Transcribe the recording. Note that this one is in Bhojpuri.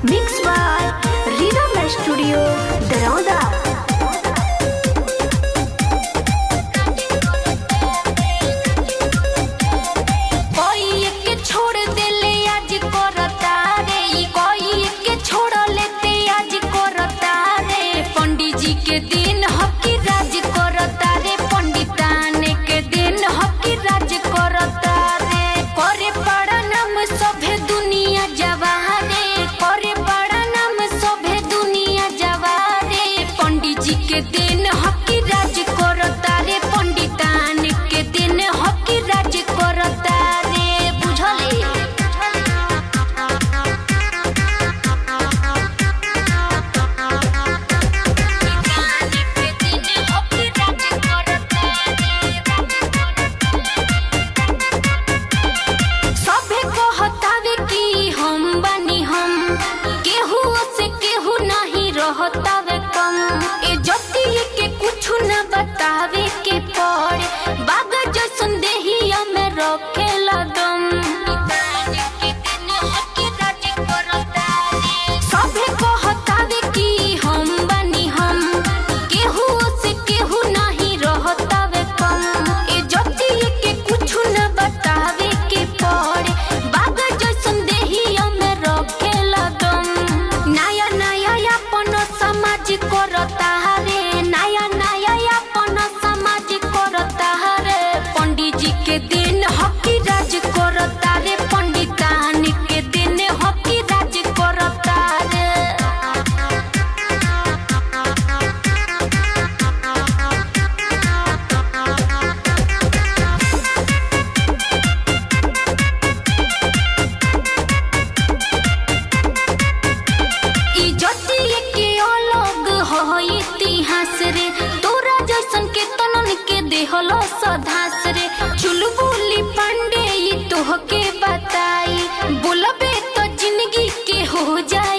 Mixed by Rhythm Studio, Darauda. के दिन हकी राज करता रे पंडितान के दिन हकी राज करता रे करे बड़ा नाम सभे दुनिया जवारे करे बड़ा नाम सभे दुनिया जवारे पंडित जी के दिन हकी राज करता रे पंडितान के दिन हकी राज करता रे बुझले। रहतावे कम ए ज्योति के कुछ न बतावे के पड़े बागा जैसन देहिया में रखेला दम सभे कहतावे कि हम बनी हम केहू से केहू नहीं रहतावे कम ए ज्योति के कुछ न बतावे के पड़े बागा जैसन देहिया में रखेला दम नया नया समाज करता रे नया नया अपन समाज करता रे पंडित जी के दिन हकी राज करता रे पंडितान के दिन हकी राज करता रे। इतिहास रे तोरा जैसन के तनन के देहलो सधास रे चुलबुली पांडे तोहके बताई बोलबे तो जिंदगी के हो जाए।